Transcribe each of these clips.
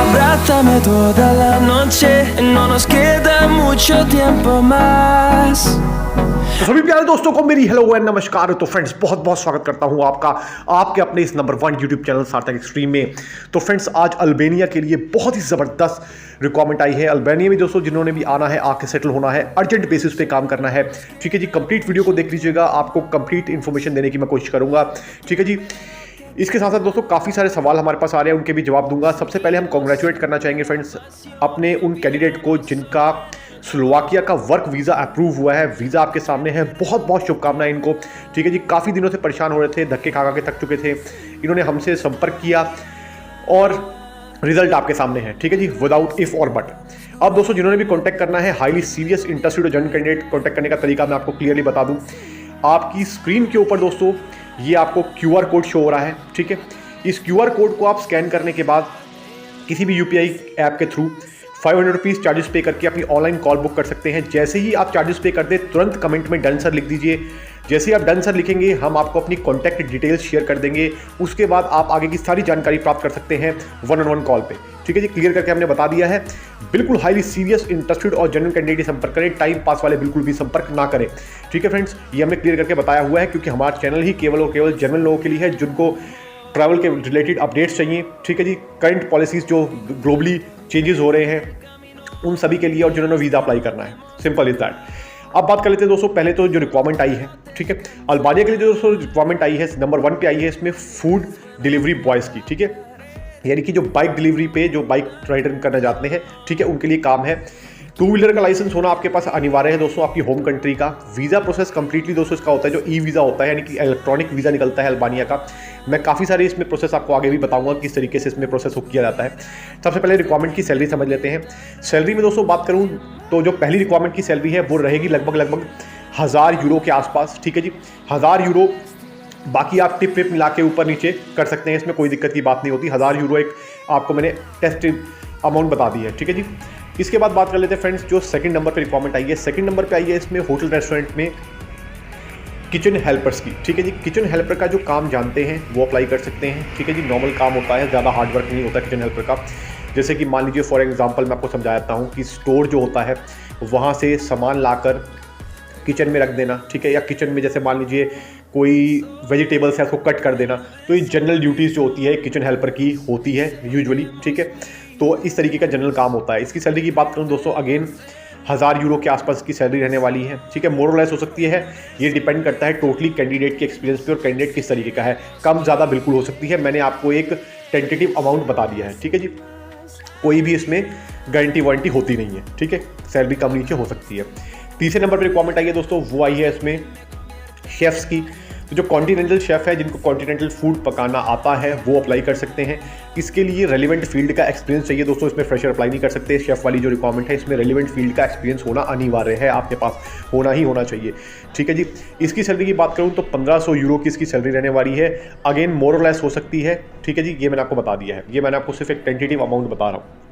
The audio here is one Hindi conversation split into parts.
Abrázame toda la noche, no nos queda mucho tiempo más. तो सभी प्यारे दोस्तों को मेरी हेलो एंड नमस्कार। तो फ्रेंड्स बहुत बहुत स्वागत करता हूं आपका आपके अपने इस नंबर 1 यूट्यूब चैनल सार्थक एक्सट्रीम में। तो फ्रेंड्स आज अल्बानिया के लिए बहुत ही ज़बरदस्त रिक्वायरमेंट आई है। अल्बानिया में दोस्तों जिन्होंने भी आना है आके सेटल होना है, अर्जेंट बेसिस पे काम करना है। ठीक है जी, कंप्लीट वीडियो को देख लीजिएगा, आपको कंप्लीट इन्फॉर्मेशन देने की मैं कोशिश करूँगा। ठीक है जी, इसके साथ साथ दोस्तों काफ़ी सारे सवाल हमारे पास आ रहे हैं, उनके भी जवाब दूंगा। सबसे पहले हम कॉन्ग्रेचुलेट करना चाहेंगे फ्रेंड्स अपने उन कैंडिडेट को जिनका स्लोवाकिया का वर्क वीज़ा अप्रूव हुआ है। वीज़ा आपके सामने है, बहुत बहुत शुभकामनाएं इनको। ठीक है जी, काफ़ी दिनों से परेशान हो रहे थे, धक्के खा के थक चुके थे, इन्होंने हमसे संपर्क किया और रिजल्ट आपके सामने है। ठीक है जी, विदाउट इफ और बट। अब दोस्तों जिन्होंने भी कॉन्टैक्ट करना है, हाईली सीरियस इंटरेस्टेड और जनरल कैंडिडेट, कॉन्टैक्ट करने का तरीका मैं आपको क्लियरली बता दूँ। आपकी स्क्रीन के ऊपर दोस्तों ये आपको QR कोड शो हो रहा है। ठीक है, इस QR कोड को आप स्कैन करने के बाद किसी भी UPI ऐप के थ्रू 500 रुपीज़ चार्जेस पे करके अपनी ऑनलाइन कॉल बुक कर सकते हैं। जैसे ही आप चार्जेस पे कर दें, तुरंत कमेंट में डन सर लिख दीजिए। जैसे ही आप डन सर लिखेंगे, हम आपको अपनी कॉन्टैक्ट डिटेल्स शेयर कर देंगे। उसके बाद आप आगे की सारी जानकारी प्राप्त कर सकते हैं 1-on-1 कॉल पे। ठीक है जी, क्लियर करके हमने बता दिया है। बिल्कुल हाईली सीरियस इंटरेस्टेड और जनरल कैंडिडेट संपर्क करें, टाइम पास वाले बिल्कुल भी संपर्क ना करें। ठीक है फ्रेंड्स, ये हमने क्लियर करके बताया हुआ है, क्योंकि हमारा चैनल ही केवल और केवल जनरल लोगों के लिए है जिनको ट्रैवल के रिलेटेड अपडेट्स चाहिए। ठीक है जी, करंट पॉलिसीज़ जो ग्लोबली चेंजेस हो रहे हैं उन सभी के लिए, और जिन्होंने वीज़ा अप्लाई करना है, सिंपल इज दैट। अब बात कर लेते हैं दोस्तों, पहले तो जो रिक्वायरमेंट आई है, ठीक है, अल्बानिया के लिए जो दोस्तों रिक्वायरमेंट आई है नंबर 1 पे आई है, इसमें फूड डिलीवरी बॉयज़ की। ठीक है, यानी कि जो बाइक डिलीवरी पे जो बाइक राइडर करना चाहते हैं, ठीक है, उनके लिए काम है। 2 व्हीलर का लाइसेंस होना आपके पास अनिवार्य है दोस्तों, आपकी होम कंट्री का। वीज़ा प्रोसेस कंप्लीटली दोस्तों इसका होता है जो ई-वीज़ा होता है, यानी कि इलेक्ट्रॉनिक वीज़ा निकलता है अल्बानिया का। मैं काफ़ी सारे इसमें प्रोसेस आपको आगे भी बताऊंगा किस तरीके से इसमें प्रोसेस किया जाता है। सबसे पहले रिक्वायरमेंट की सैलरी समझ लेते हैं। सैलरी में दोस्तों बात करूँ तो जो पहली रिक्वायरमेंट की सैलरी है वो रहेगी लगभग 1000 यूरो के आसपास। ठीक है जी, 1000 यूरो। बाकी आप टिप विप मिला के ऊपर नीचे कर सकते हैं, इसमें कोई दिक्कत की बात नहीं होती। 1000 यूरो एक आपको मैंने टेस्ट अमाउंट बता दी है। ठीक है जी, इसके बाद बात कर लेते हैं फ्रेंड्स जो सेकंड नंबर पे रिक्वायरमेंट आई है। सेकंड नंबर पे आई है इसमें होटल रेस्टोरेंट में किचन हेल्पर्स की। ठीक है जी, किचन हेल्पर का जो काम जानते हैं वो अप्लाई कर सकते हैं। ठीक है जी, नॉर्मल काम होता है, ज़्यादा हार्ड वर्क नहीं होता किचन हेल्पर का। जैसे कि मान लीजिए फॉर एग्जांपल मैं आपको समझाता हूँ कि स्टोर जो होता है वहाँ से सामान लाकर किचन में रख देना। ठीक है, या किचन में जैसे मान लीजिए कोई वेजिटेबल्स है उसको कट कर देना, तो ये जनरल ड्यूटीज़ जो होती है किचन हेल्पर की होती है यूजुअली। ठीक है, तो इस तरीके का जनरल काम होता है। इसकी सैलरी की बात करूँ दोस्तों, अगेन 1000 यूरो के आसपास की सैलरी रहने वाली है। ठीक है, मोर और लेस हो सकती है, ये डिपेंड करता है टोटली कैंडिडेट के एक्सपीरियंस पे और कैंडिडेट किस तरीके का है। कम ज़्यादा बिल्कुल हो सकती है, मैंने आपको एक टेंटेटिव अमाउंट बता दिया है। ठीक है जी, कोई भी इसमें गारंटी वारंटी होती नहीं है। ठीक है, सैलरी कम नीचे हो सकती है। तीसरे नंबर पर रिक्वायरमेंट आई है दोस्तों, वो आई है इसमें शेफ़्स की। तो जो कॉन्टिनेंटल शेफ़ है, जिनको कॉन्टिनेंटल फूड पकाना आता है, वो अप्लाई कर सकते हैं। इसके लिए रेलिवेंट फील्ड का एक्सपीरियंस चाहिए दोस्तों, इसमें फ्रेशर अप्लाई नहीं कर सकते। शेफ़ वाली जो रिक्वायरमेंट है इसमें रेलिवेंट फील्ड का एक्सपीरियंस होना अनिवार्य है, आपके पास होना ही होना चाहिए। ठीक है जी, इसकी सैलरी की बात करूँ तो 1500 यूरो की इसकी सैलरी रहने वाली है। अगेन मोर और लेस हो सकती है। ठीक है जी, ये मैंने आपको बता दिया है, ये मैंने आपको सिर्फ एक टेंटेटिव अमाउंट बता रहा हूँ।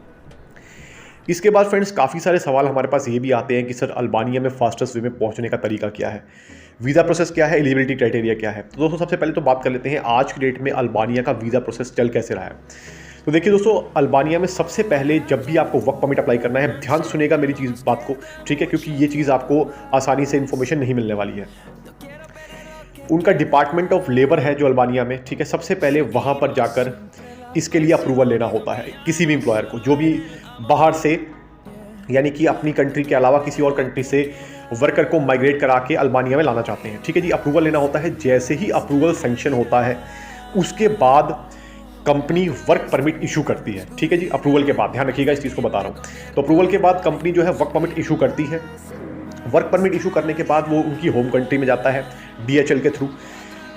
इसके बाद फ्रेंड्स काफ़ी सारे सवाल हमारे पास ये भी आते हैं कि सर अल्बानिया में फास्टेस्ट वे में पहुंचने का तरीका क्या है, वीज़ा प्रोसेस क्या है, एलिजिबिलिटी क्राइटेरिया क्या है। तो दोस्तों सबसे पहले तो बात कर लेते हैं आज की डेट में अल्बानिया का वीज़ा प्रोसेस चल कैसे रहा है। तो देखिए दोस्तों, अल्बानिया में सबसे पहले जब भी आपको वर्क परमिट अप्लाई करना है, ध्यान सुनेगा मेरी बात को। ठीक है, क्योंकि ये चीज़ आपको आसानी से इन्फॉर्मेशन नहीं मिलने वाली है। उनका डिपार्टमेंट ऑफ लेबर है जो अल्बानिया में, ठीक है, सबसे पहले वहाँ पर जाकर इसके लिए अप्रूवल लेना होता है किसी भी एम्प्लॉयर को, जो भी बाहर से यानी कि अपनी कंट्री के अलावा किसी और कंट्री से वर्कर को माइग्रेट करा के अल्बानिया में लाना चाहते हैं। ठीक है जी, अप्रूवल लेना होता है। जैसे ही अप्रूवल सैंक्शन होता है उसके बाद कंपनी वर्क परमिट इशू करती है। ठीक है जी, अप्रूवल के बाद, ध्यान रखिएगा इस चीज़ को बता रहा हूँ। तो अप्रूवल के बाद कंपनी जो है वर्क परमिट इशू करती है। वर्क परमिट इशू करने के बाद वो उनकी होम कंट्री में जाता है DHL के थ्रू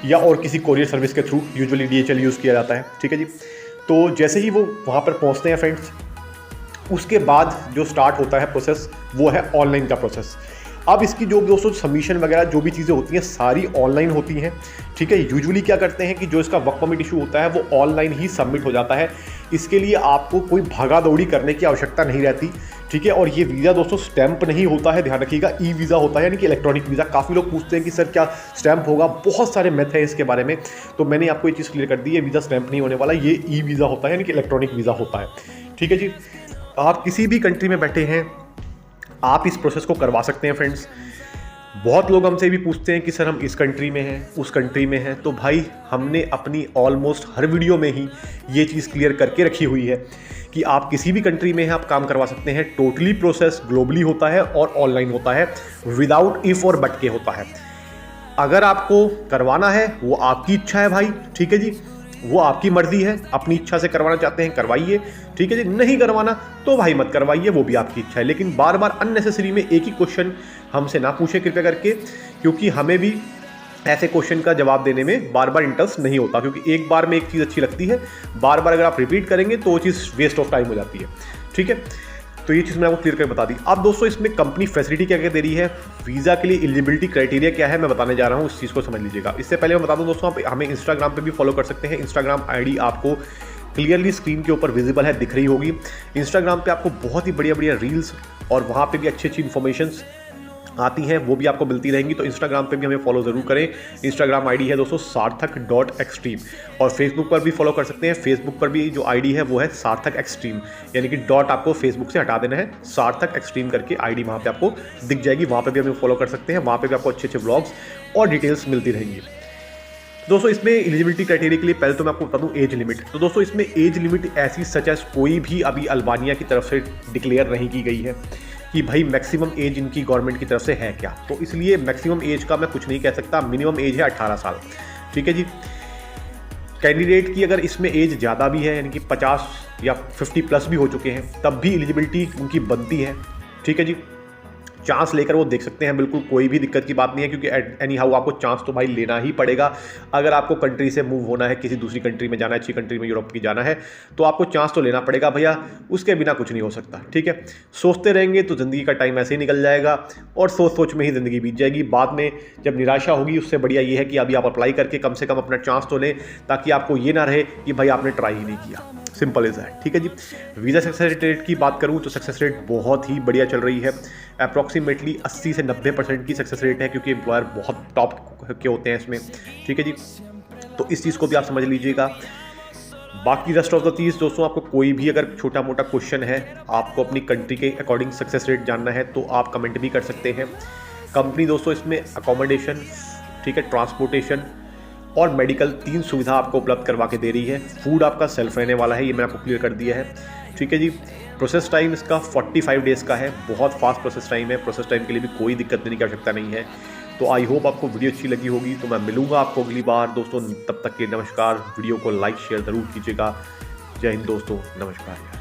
या और किसी कोरियर सर्विस के थ्रू, यूजुअली DHL यूज़ किया जाता है। ठीक है जी, तो जैसे ही वो वहाँ पर पहुँचते हैं फ्रेंड्स, उसके बाद जो स्टार्ट होता है प्रोसेस वो है ऑनलाइन का प्रोसेस। अब इसकी जो दोस्तों सबमिशन वगैरह जो भी चीज़ें होती हैं सारी ऑनलाइन होती हैं, ठीक है। यूजुअली क्या करते हैं कि जो इसका वर्क परमिट इशू होता है वो ऑनलाइन ही सबमिट हो जाता है। इसके लिए आपको कोई भागा दौड़ी करने की आवश्यकता नहीं रहती, ठीक है। और ये वीज़ा दोस्तों स्टैंप नहीं होता है, ध्यान रखिएगा, ई वीज़ा होता है, यानी कि इलेक्ट्रॉनिक वीज़ा। काफ़ी लोग पूछते हैं कि सर क्या स्टैंप होगा, बहुत सारे मैथ है इसके बारे में, तो मैंने आपको ये चीज़ क्लियर कर दी है, वीज़ा स्टैंप नहीं होने वाला, ये ई वीज़ा होता है, यानी कि इलेक्ट्रॉनिक वीज़ा होता है, ठीक है जी। आप किसी भी कंट्री में बैठे हैं आप इस प्रोसेस को करवा सकते हैं फ्रेंड्स। बहुत लोग हमसे भी पूछते हैं कि सर हम इस कंट्री में हैं, उस कंट्री में हैं, तो भाई हमने अपनी ऑलमोस्ट हर वीडियो में ही ये चीज़ क्लियर करके रखी हुई है कि आप किसी भी कंट्री में हैं आप काम करवा सकते हैं। टोटली प्रोसेस ग्लोबली होता है और ऑनलाइन होता है, विदाउट इफ और बट के होता है। अगर आपको करवाना है वो आपकी इच्छा है भाई, ठीक है जी, वो आपकी मर्जी है, अपनी इच्छा से करवाना चाहते हैं करवाइए, ठीक है जी। नहीं करवाना तो भाई मत करवाइए, वो भी आपकी इच्छा है। लेकिन बार बार अननेसेसरी में एक ही क्वेश्चन हमसे ना पूछे कृपया करके, क्योंकि हमें भी ऐसे क्वेश्चन का जवाब देने में बार बार इंटरेस्ट नहीं होता, क्योंकि एक बार में एक चीज़ अच्छी लगती है, बार बार अगर आप रिपीट करेंगे तो वो चीज़ वेस्ट ऑफ टाइम हो जाती है, ठीक है। तो ये चीज़ मैंने आपको क्लियर कर बता दी। अब दोस्तों इसमें कंपनी फैसिलिटी क्या क्या दे रही है, वीज़ा के लिए एलिजिबिलिटी क्राइटेरिया क्या है, मैं बताने जा रहा हूँ, इस चीज़ को समझ लीजिएगा। इससे पहले मैं बता दूँ दोस्तों, आप हमें इंस्टाग्राम पे भी फॉलो कर सकते हैं। इंस्टाग्राम आईडी आपको क्लियरली स्क्रीन के ऊपर विजिबल है, दिख रही होगी। इंस्टाग्राम पे आपको बहुत ही बढ़िया बढ़िया रील्स और वहाँ पे भी अच्छी अच्छी इन्फॉर्मेशंस आती हैं, वो भी आपको मिलती रहेंगी। तो इंस्टाग्राम पे भी हमें फॉलो ज़रूर करें। इंस्टाग्राम आईडी है दोस्तों सार्थक.एक्सट्रीम, और फेसबुक पर भी फॉलो कर सकते हैं। फेसबुक पर भी जो आईडी है वो है सार्थक एक्सट्रीम, यानी कि डॉट आपको फेसबुक से हटा देना है, सार्थक एक्सट्रीम करके आईडी वहाँ पे आपको दिख जाएगी। वहाँ पे भी हमें फॉलो कर सकते हैं, वहाँ पे भी आपको अच्छे अच्छे व्लॉग्स और डिटेल्स मिलती रहेंगी। दोस्तों इसमें एलिजिबिलिटी क्राइटेरिया के लिए पहले तो मैं आपको बता दूं एज लिमिट। तो दोस्तों इसमें एज लिमिट ऐसी सच एज कोई भी अभी अल्बानिया की तरफ से डिक्लेयर नहीं की गई है कि भाई मैक्सिमम एज इनकी गवर्नमेंट की तरफ से है क्या, तो इसलिए मैक्सिमम एज का मैं कुछ नहीं कह सकता। मिनिमम एज है 18 साल, ठीक है जी। कैंडिडेट की अगर इसमें एज ज़्यादा भी है, यानी कि 50 या 50 प्लस भी हो चुके हैं, तब भी एलिजिबिलिटी उनकी बनती है, ठीक है जी। चांस लेकर वो देख सकते हैं, बिल्कुल कोई भी दिक्कत की बात नहीं है, क्योंकि एनी हाउ आपको चांस तो भाई लेना ही पड़ेगा। अगर आपको कंट्री से मूव होना है, किसी दूसरी कंट्री में जाना है, अच्छी कंट्री में यूरोप की जाना है, तो आपको चांस तो लेना पड़ेगा भैया, उसके बिना कुछ नहीं हो सकता, ठीक है। सोचते रहेंगे तो ज़िंदगी का टाइम ऐसे ही निकल जाएगा और सोच सोच में ही ज़िंदगी बीत जाएगी। बाद में जब निराशा होगी, उससे बढ़िया ये है कि अभी आप अप्लाई करके कम से कम अपना चांस तो लें, ताकि आपको ये ना रहे कि भाई आपने ट्राई ही नहीं किया। सिंपल इज दैट, ठीक है जी। वीज़ा सक्सेस रेट की बात करूं तो सक्सेस रेट बहुत ही बढ़िया चल रही है। अप्रॉक्सीमेटली 80 से 90% की सक्सेस रेट है, क्योंकि एम्प्लॉयर बहुत टॉप के होते हैं इसमें, ठीक है जी। तो इस चीज़ को भी आप समझ लीजिएगा। बाकी रेस्ट ऑफ द चीज़ दोस्तों, आपको कोई भी अगर छोटा मोटा क्वेश्चन है, आपको अपनी कंट्री के अकॉर्डिंग सक्सेस रेट जानना है, तो आप कमेंट भी कर सकते हैं। कंपनी दोस्तों इसमें अकोमोडेशन, ठीक है, ट्रांसपोर्टेशन और मेडिकल 3 सुविधा आपको उपलब्ध करवा के दे रही है। फूड आपका सेल्फ रहने वाला है, ये मैंने आपको क्लियर कर दिया है, ठीक है जी। प्रोसेस टाइम इसका 45 डेज़ का है, बहुत फास्ट प्रोसेस टाइम है। प्रोसेस टाइम के लिए भी कोई दिक्कत देने की आवश्यकता नहीं है। तो आई होप आपको वीडियो अच्छी लगी होगी। तो मैं मिलूंगा आपको अगली बार दोस्तों, तब तक के नमस्कार। वीडियो को लाइक शेयर ज़रूर कीजिएगा। जय हिंद दोस्तों, नमस्कार।